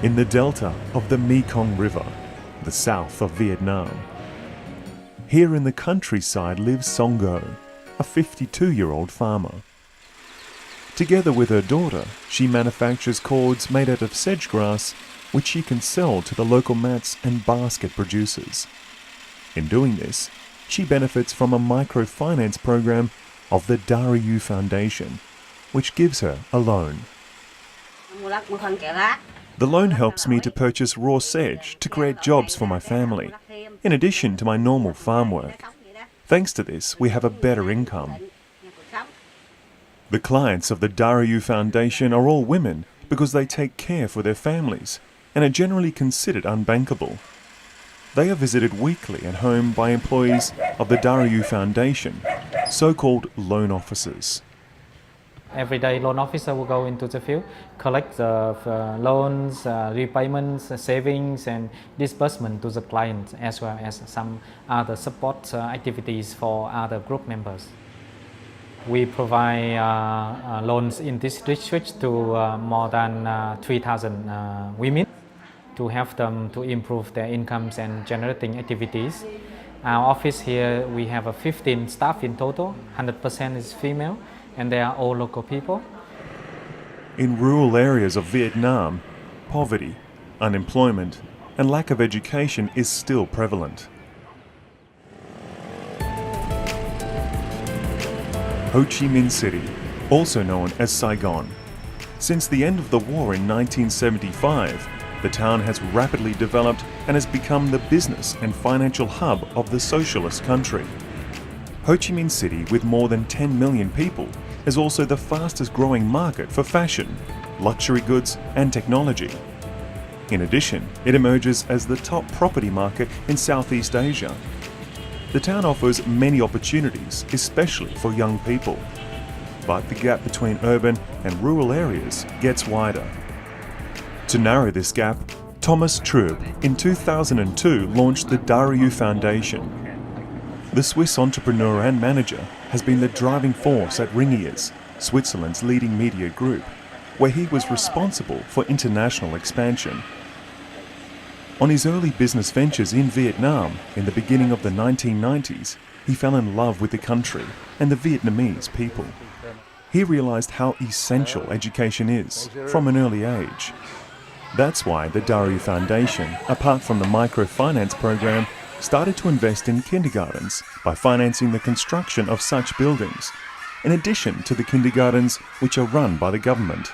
in the delta of the Mekong River, the south of Vietnam. Here in the countryside lives Songo, a 52-year-old farmer. Together with her daughter, she manufactures cords made out of sedge grass, which she can sell to the local mats and basket producers. In doing this, she benefits from a microfinance program of the DARIU Foundation, which gives her a loan. The loan helps me to purchase raw sedge to create jobs for my family, in addition to my normal farm work. Thanks to this, we have a better income. The clients of the DARIU Foundation are all women because they take care for their families and are generally considered unbankable. They are visited weekly at home by employees of the DARIU Foundation, so-called loan officers. Every day, loan officer will go into the field, collect the loans, repayments, savings, and disbursement to the client, as well as some other support activities for other group members. We provide loans in this district to more than 3,000 women to help them to improve their incomes and generating activities. Our office here, we have 15 staff in total, 100% is female, and they are all local people. In rural areas of Vietnam, poverty, unemployment, and lack of education is still prevalent. Ho Chi Minh City, also known as Saigon. Since the end of the war in 1975, the town has rapidly developed and has become the business and financial hub of the socialist country. Ho Chi Minh City, with more than 10 million people, is also the fastest growing market for fashion, luxury goods and technology. In addition, it emerges as the top property market in Southeast Asia. The town offers many opportunities, especially for young people. But the gap between urban and rural areas gets wider. To narrow this gap, Thomas Trub in 2002 launched the DARIU Foundation. The Swiss entrepreneur and manager has been the driving force at Ringiers, Switzerland's leading media group, where he was responsible for international expansion. On his early business ventures in Vietnam in the beginning of the 1990s, he fell in love with the country and the Vietnamese people. He realized how essential education is from an early age. That's why the DARIU Foundation, apart from the microfinance program, started to invest in kindergartens by financing the construction of such buildings, in addition to the kindergartens which are run by the government.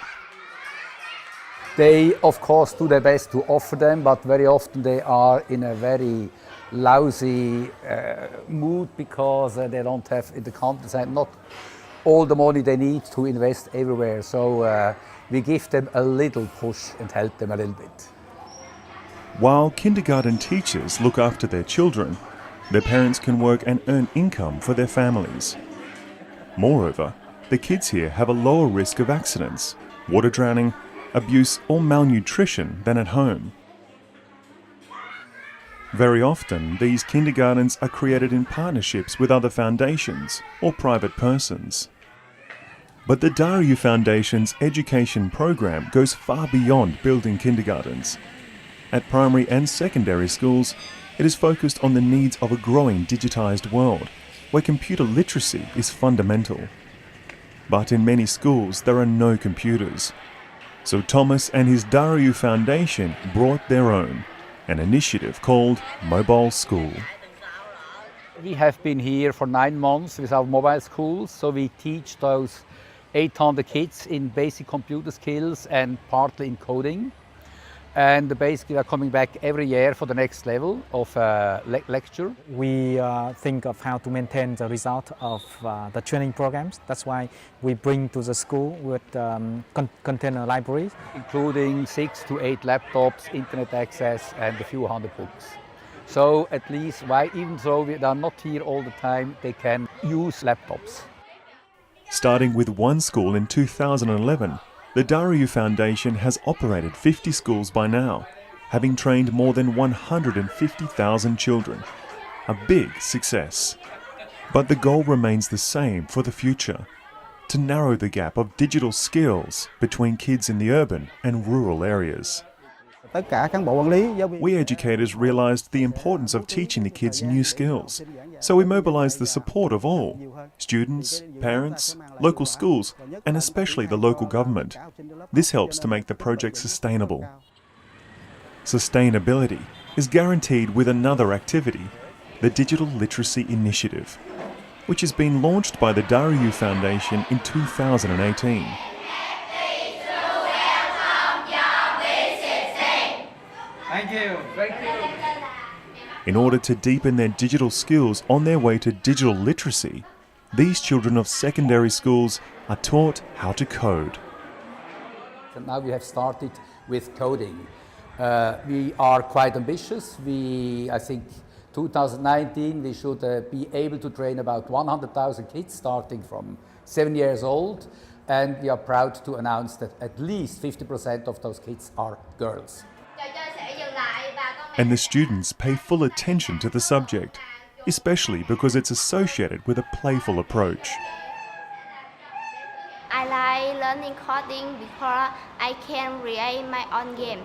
They, of course, do their best to offer them, but very often they are in a very lousy mood because they don't have, in the countryside, not all the money they need to invest everywhere. So we give them a little push and help them a little bit. While kindergarten teachers look after their children, their parents can work and earn income for their families. Moreover, the kids here have a lower risk of accidents, water drowning, abuse or malnutrition than at home. Very often, these kindergartens are created in partnerships with other foundations or private persons. But the DARIU Foundation's education program goes far beyond building kindergartens. At primary and secondary schools, it is focused on the needs of a growing digitized world, where computer literacy is fundamental. But in many schools, there are no computers. So Thomas and his DARIU Foundation brought their own, an initiative called Mobile School. We have been here for 9 months with our mobile schools, so we teach those 800 kids in basic computer skills and partly in coding. And basically, we are coming back every year for the next level of lecture. We think of how to maintain the result of the training programs. That's why we bring to the school with container libraries, including 6 to 8 laptops, internet access, and a few hundred books. So at least, even though we are not here all the time, they can use laptops. Starting with one school in 2011, the DARIU Foundation has operated 50 schools by now, having trained more than 150,000 children. A big success. But the goal remains the same for the future, to narrow the gap of digital skills between kids in the urban and rural areas. tất cả cán bộ quản lý, giáo viên. We educators realized the importance of teaching the kids new skills, so we mobilized the support of all students, parents, local schools, and especially the local government. This helps to make the project sustainable. Sustainability is guaranteed with another activity, the Digital Literacy Initiative, which has been launched by the DARIU Foundation in 2018. Thank you. Thank you. In order to deepen their digital skills on their way to digital literacy, these children of secondary schools are taught how to code. And now we have started with coding. We are quite ambitious. I think 2019 we should be able to train about 100,000 kids starting from 7 years old, and we are proud to announce that at least 50% of those kids are girls. And the students pay full attention to the subject, especially because it's associated with a playful approach. I like learning coding because I can create my own game.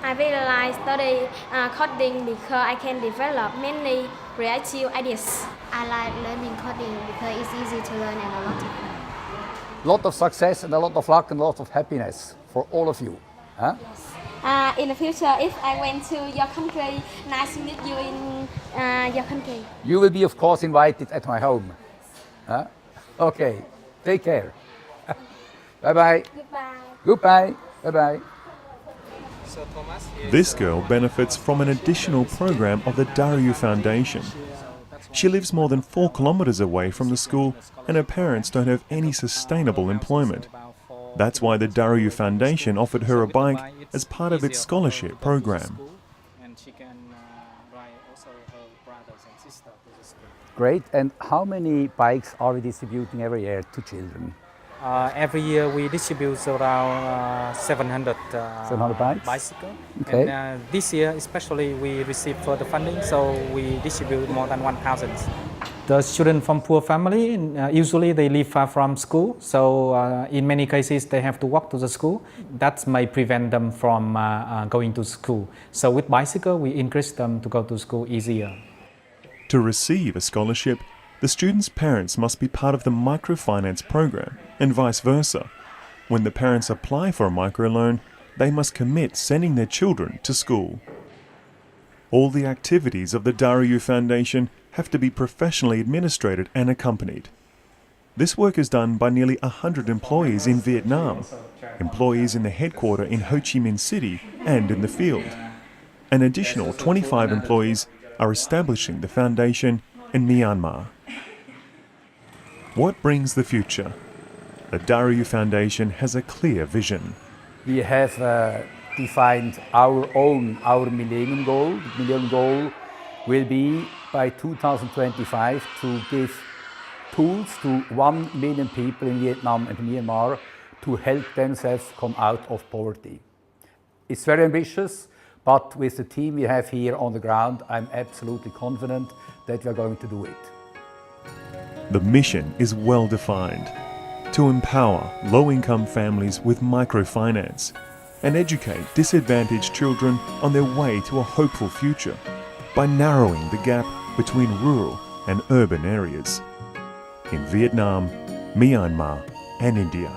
I really like study coding because I can develop many creative ideas. I like learning coding because it's easy to learn and a lot of fun. A lot of success and a lot of luck and a lot of happiness for all of you. Huh? In the future, if I went to your country, nice to meet you in your country. You will be, of course, invited at my home. Huh? Okay, take care. Bye-bye. Goodbye. Goodbye. Bye-bye. This girl benefits from an additional program of the DARIU Foundation. She lives more than 4 kilometers away from the school and her parents don't have any sustainable employment. That's why the DARIU Foundation offered her a bike as part of its scholarship program. Great. And how many bikes are we distributing every year to children? Every year we distribute around 700 bikes? bicycles. Okay. And this year especially we received further funding, so we distribute more than 1,000. The children from poor family, usually they live far from school, so in many cases they have to walk to the school. That may prevent them from going to school. So with bicycle we encourage them to go to school easier. To receive a scholarship, the students' parents must be part of the microfinance program, and vice versa. When the parents apply for a microloan, they must commit sending their children to school. All the activities of the DARIU Foundation have to be professionally administrated and accompanied. This work is done by nearly 100 employees in Vietnam, employees in the headquarters in Ho Chi Minh City and in the field. An additional 25 employees are establishing the foundation in Myanmar. What brings the future? The DARIU Foundation has a clear vision. We have defined our millennium goal. The millennium goal will be by 2025 to give tools to 1 million people in Vietnam and Myanmar to help themselves come out of poverty. It's very ambitious, but with the team we have here on the ground, I'm absolutely confident that we are going to do it. The mission is well defined: to empower low-income families with microfinance and educate disadvantaged children on their way to a hopeful future by narrowing the gap between rural and urban areas in Vietnam, Myanmar and India.